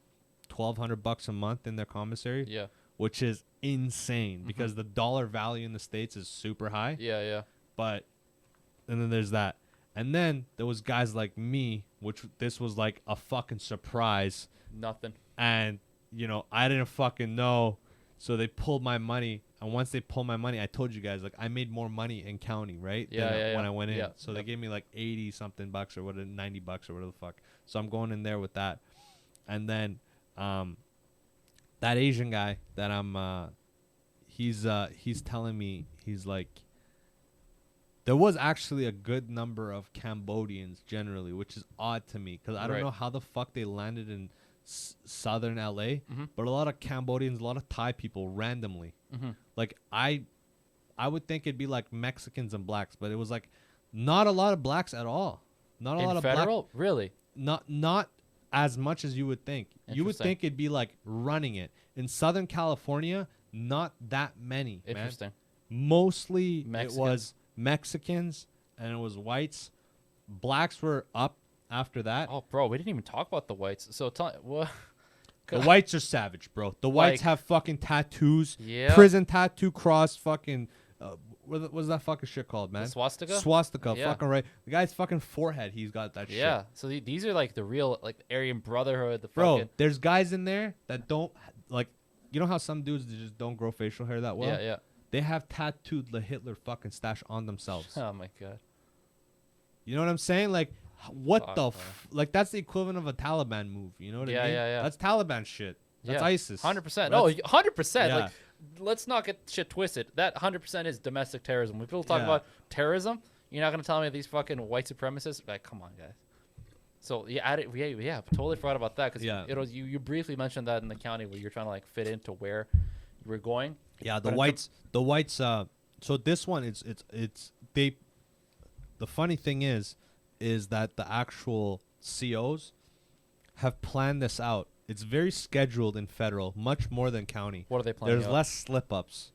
$1,200 a month in their commissary, Yeah. which is insane because the dollar value in the States is super high. Yeah. Yeah. But and then there's that, and then there was guys like me, which this was like a fucking surprise, Nothing. and you know I didn't fucking know, so they pulled my money. And once they pulled my money, I told you guys, like, I made more money in county, right? Yeah, than yeah, when yeah. I went in. Yeah, So they yep. gave me like 80 something bucks or what, $90 or whatever the fuck. So I'm going in there with that. And then that Asian guy that I'm he's telling me, he's like, there was actually a good number of Cambodians generally, which is odd to me because I don't Right. know how the fuck they landed in southern LA, Mhm. but a lot of Cambodians, a lot of Thai people randomly. Mm-hmm. Like I would think it'd be like Mexicans and blacks, but it was like not a lot of blacks at all. Not a lot In of black. federal, really? Not as much as you would think. You would Interesting. think it'd be like running it in Southern California. Not that many. Man. Interesting. Mostly it Mexicans. was Mexicans and it was whites. Blacks were up after that, Oh, bro, we didn't even talk about the whites. So tell what? the whites are savage, bro. The whites Like- have fucking tattoos, Yeah. prison tattoo, cross, fucking. What's that fucking shit called, man? The swastika? Swastika, Yeah. fucking right. The guy's fucking forehead, he's got that shit. Yeah. So these are like the real like Aryan Brotherhood. The Bro, fucking there's guys in there that don't like. You know how some dudes they just don't grow facial hair that well? yeah. They have tattooed the Hitler fucking stash on themselves. Oh my god. You know what I'm saying? Like, what Fuck, the bro. like? That's the equivalent of a Taliban move. You know what Yeah, I mean? yeah. That's Taliban shit. That's Yeah. ISIS. 100%. Bro, No, that's- 100%. Yeah. Like, let's not get shit twisted. That 100% is domestic terrorism. When people talk Yeah. about terrorism, you're not gonna tell me these fucking white supremacists. Like, come on, guys. So yeah, yeah, totally forgot about that because Yeah. it was you briefly mentioned that in the county where you're trying to like fit into where you were going. Yeah, But the whites. So this one, it's they. The funny thing is that the actual COs have planned this out. It's very scheduled in federal, much more than county. What are they planning? There's less slip ups.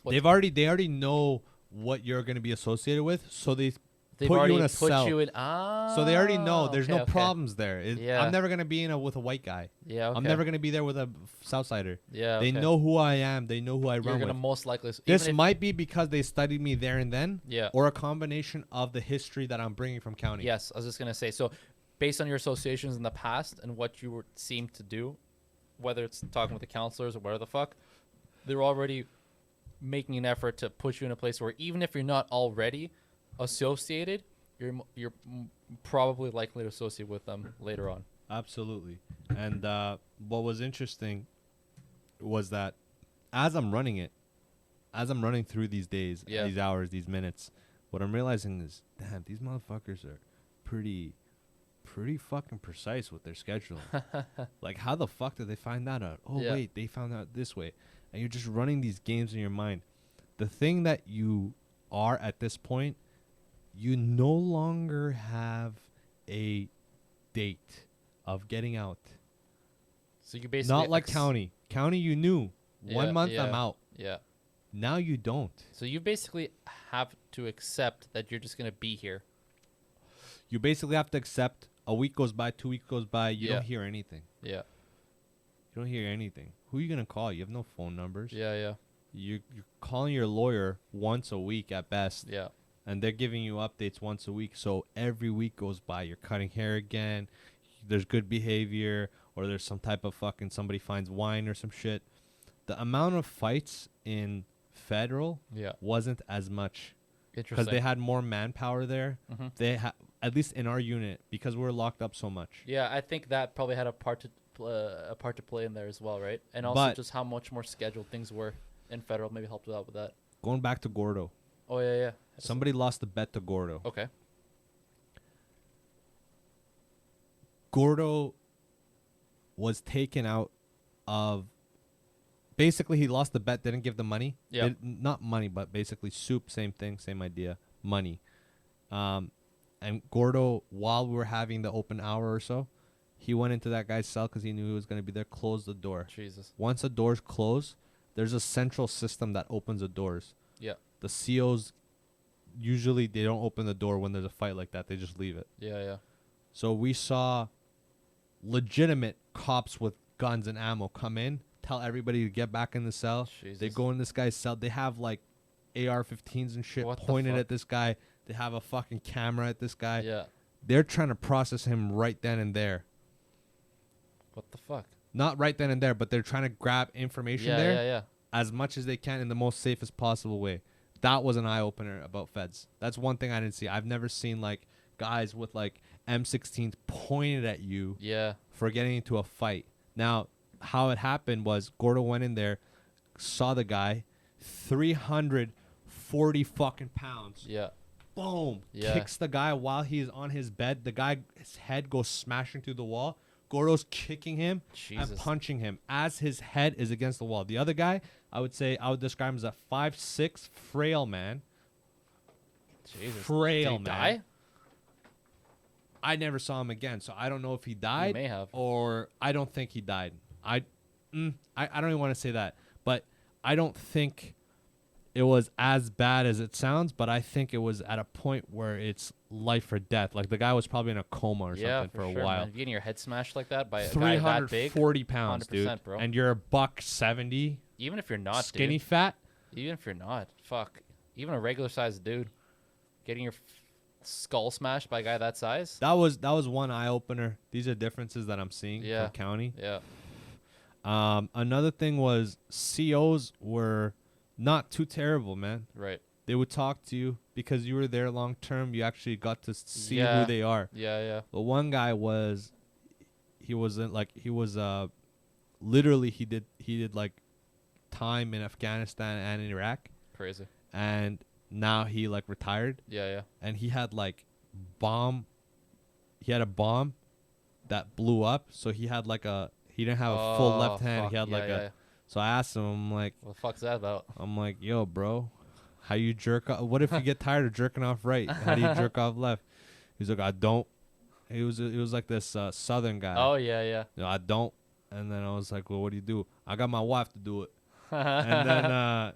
What- They already know what you're going to be associated with, so They've put you already in a put cell. you in. So they already know there's no okay. problems there. Yeah. I'm never going to be with a white guy. Yeah, okay. I'm never going to be there with a Southsider. Yeah, They okay. know who I am. They know who I You're run gonna with. most likely. This even if- might be because they studied me there and then, Yeah. or a combination of the history that I'm bringing from county. Yes, I was just gonna say. So, based on your associations in the past and what you were seem to do, whether it's talking with the counselors or whatever the fuck, they're already making an effort to put you in a place where even if you're not already associated, you're probably likely to associate with them later on. Absolutely. And what was interesting was that as I'm running through these days, Yeah. these hours, these minutes, what I'm realizing is, damn, these motherfuckers are pretty fucking precise with their schedule. Like, how the fuck did they find that out? Oh, Yeah. wait, they found out this way. And you're just running these games in your mind. The thing that you are at this point, you no longer have a date of getting out. So you basically Not like county. County, you knew. 1 Yeah, month, yeah. I'm out. Yeah. Now you don't. So you basically have to accept that you're just gonna be here. You basically have to accept a week goes by, 2 weeks goes by, you Yeah. don't hear anything. Yeah. You don't hear anything. Who are you going to call? You have no phone numbers. Yeah. Yeah. You're calling your lawyer once a week at best, Yeah. and they're giving you updates once a week. So every week goes by, you're cutting hair again. There's good behavior, or there's some type of fucking somebody finds wine or some shit. The amount of fights in federal Yeah. wasn't as much Interesting. because they had more manpower there. Mhm. They at least in our unit, because we're locked up so much. Yeah, I think that probably had a part to play in there as well, right? And also But- just how much more scheduled things were in federal maybe helped out with that. Going back to Gordo, Oh yeah. somebody lost the bet to Gordo. Okay. Gordo was taken out of. Basically, he lost the bet. Didn't give the money. Yeah. Not money, but basically soup. Same thing. Same idea. Money. And Gordo, while we were having the open hour or so, he went into that guy's cell because he knew he was going to be there. Closed the door. Jesus. Once the doors close, there's a central system that opens the doors. Yeah. The COs usually they don't open the door when there's a fight like that. They just leave it. Yeah. So we saw legitimate cops with guns and ammo come in, tell everybody to get back in the cell. They Jesus. go in this guy's cell. They have like AR-15s and shit What the pointed fuck? at this guy. They have a fucking camera at this guy. Yeah. They're trying to process him right then and there. What the fuck? Not right then and there, but they're trying to grab information there Yeah. as much as they can in the most safest possible way. That was an eye-opener about feds. That's one thing I didn't see. I've never seen like guys with like M16s pointed at you Yeah. for getting into a fight. Now, how it happened was Gordo went in there, saw the guy, 340 fucking pounds. Yeah. Boom. Yeah. Kicks the guy while he's on his bed. The guy's head goes smashing through the wall. Gordo's kicking him Jesus. and punching him as his head is against the wall. The other guy, I would describe him as a 5'6" frail man. Jesus. Frail Did he man. die? I never saw him again, so I don't know if he died. may have. Or I don't think he died. I don't even want to say that, but I don't think it was as bad as it sounds, but I think it was at a point where it's life or death. Like the guy was probably in a coma or something for a sure, while. Man. Getting your head smashed like that by a guy that big, 340 pounds, dude. bro. And you're a buck 70, Even if you're not, skinny dude. fat. Even if you're not, fuck. Even a regular sized dude, getting your skull smashed by a guy that size. That was one eye opener. These are differences that I'm seeing Yeah. from county. Yeah. Another thing was COs were not too terrible, man. Right. They would talk to you because you were there long term. You actually got to see Yeah. who they are. Yeah. Yeah. But one guy was, literally he did like time in Afghanistan and in Iraq, Crazy. and now he like retired, Yeah. Yeah. and he had a bomb that blew up, so he didn't have a full left hand. Fuck. He had Yeah. so I asked him, What the fuck's that about? I'm like, yo, bro, how you jerk off? What if you get tired of jerking off right? How do you jerk off left? He's like, I don't. It was like this southern guy. Oh yeah. Yeah. No, I don't. And then I was like, well, what do you do? I got my wife to do it. And then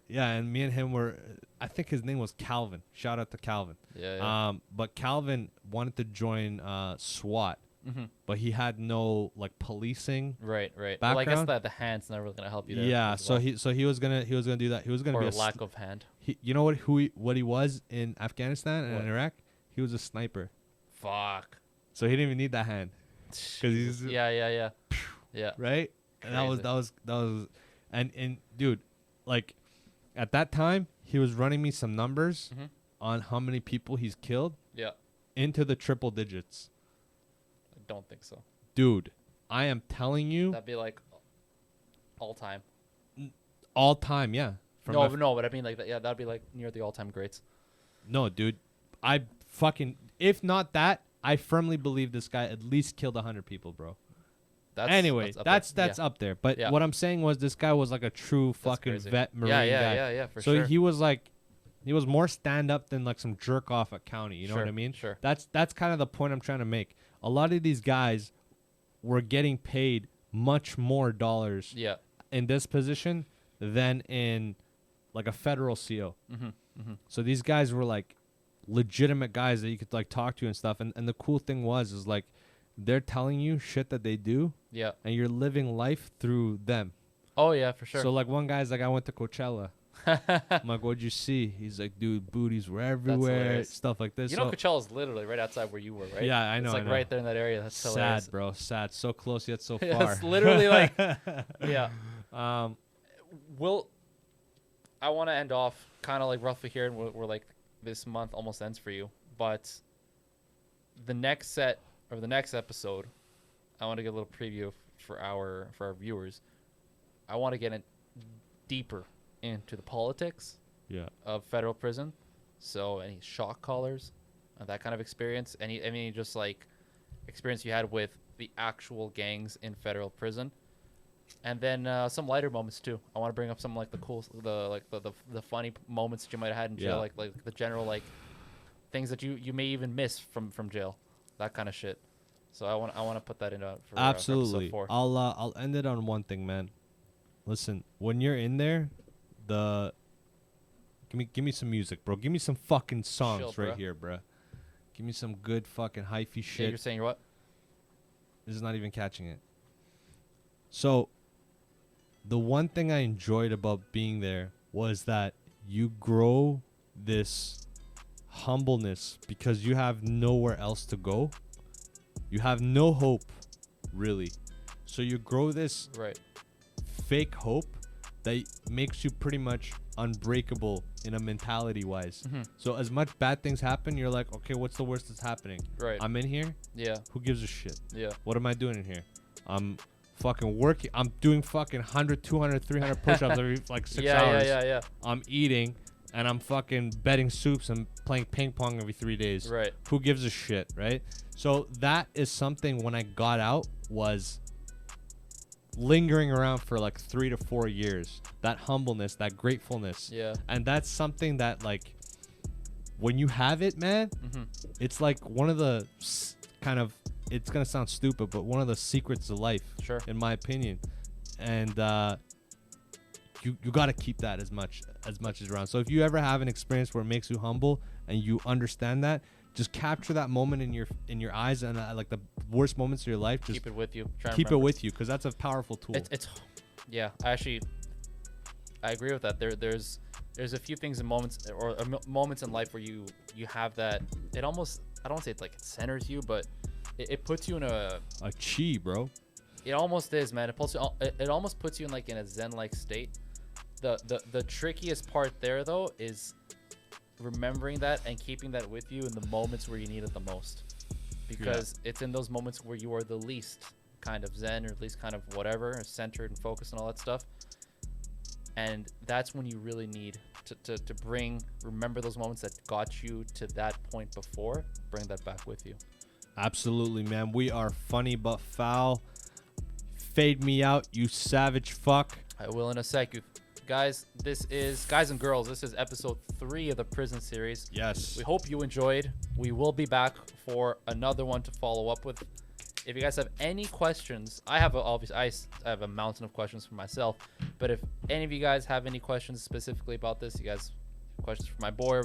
and me and him were, I think his name was Calvin. Shout out to Calvin. Yeah. But Calvin wanted to join SWAT, Mm-hmm. but he had no like policing. Right. Right. Well, I guess background. that the hand's not really gonna help you there. Yeah, as so well. he was gonna do that. He was gonna or be a lack of hand. you know what he was in Afghanistan and What? in Iraq? He was a sniper. Fuck. So he didn't even need that hand. 'Cause he's Yeah. Yeah. right. And Crazy. that was and dude, like at that time he was running me some numbers Mhm. on how many people he's killed Yeah. into the triple digits. I don't think so. Dude, I am telling you, That'd be like all time. all time, yeah. No, but I mean like that. Yeah, that'd be like near the all-time greats. No, dude. I fucking, if not that, I firmly believe this guy at least killed 100 people, bro. Anyway, up that's there. up there. But Yeah. what I'm saying was this guy was like a true That's fucking crazy. vet marine Yeah, guy. yeah, for So sure. he was like, he was more stand up than like some jerk off at county. You know what I Sure, mean? sure. That's kind of the point I'm trying to make. A lot of these guys were getting paid much more dollars Yeah. in this position than in like a federal CO. So these guys were like legitimate guys that you could like talk to and stuff. And the cool thing is like they're telling you shit that they do, Yeah. and you're living life through them. Oh yeah, for sure. So like one guy's like, I went to Coachella. I'm like, what'd you see? He's like, dude, booties were everywhere, hilarious. stuff like this. you know, Coachella's literally right outside where you were, right? Yeah, I know, It's like I know. right there in that area. That's sad, hilarious. bro, sad. So close yet so Yeah, far. it's literally like, yeah. um, I want to end off kind of like roughly here, and we're like this month almost ends for you, but the next episode, I want to get a little preview for our viewers. I want to get in deeper into the politics yeah, of federal prison. So any shock collars, that kind of experience, any just like experience you had with the actual gangs in federal prison, and then some lighter moments too. I want to bring up some like the funny moments that you might have had in jail, Yeah. like the general like things that you may even miss from jail, that kind of shit. So I want to put that in for absolutely. episode 4. I'll end it on one thing, man. Listen, when you're in there, give me some music, bro. Give me some fucking songs Chill, right bruh. here, bro. Give me some good fucking hyphy Yeah, shit. you're saying you're what? This is not even catching it. So, the one thing I enjoyed about being there was that you grow this humbleness because you have nowhere else to go. You have no hope, really. So you grow this Right. fake hope that makes you pretty much unbreakable in a mentality wise. Mhm. So as much bad things happen, you're like, okay, what's the worst that's happening? Right. I'm in here. Yeah. Who gives a shit? Yeah. What am I doing in here? I'm fucking working. I'm doing fucking 100, 200, 300 push-ups every like 6 hours. Yeah. I'm eating, and I'm fucking betting soups and playing ping pong every 3 days. Right. Who gives a shit, right? So that is something when I got out was lingering around for like 3 to 4 years. That humbleness, that gratefulness. Yeah. And that's something that like when you have it, man, Mhm. it's like one of the kind of, it's gonna sound stupid, but one of the secrets of life, Sure. in my opinion. And you got to keep that as much as around. So if you ever have an experience where it makes you humble and you understand that, just capture that moment in your eyes, and like the worst moments of your life, just Keep it with you. Try and keep it remember. with you, because that's a powerful tool. It's yeah. I agree with that. There's a few things and moments or moments in life where you have that. It almost, I don't say it like it centers you, but it puts you in a chi, bro. It almost is, man. It almost puts you in like in a zen-like state. The trickiest part there though is remembering that and keeping that with you in the moments where you need it the most, because it's in those moments where you are the least kind of zen, or at least kind of whatever, centered and focused and all that stuff. And that's when you really need to remember those moments that got you to that point before. Bring that back with you. Absolutely, man. We are funny but foul. Fade me out, you savage fuck. I will in a sec. Guys, this is, guys and girls, this is episode 3 of the prison series. Yes. We hope you enjoyed. We will be back for another one to follow up with. If you guys have any questions, I have a mountain of questions for myself, but if any of you guys have any questions specifically about this, you guys have questions for my boy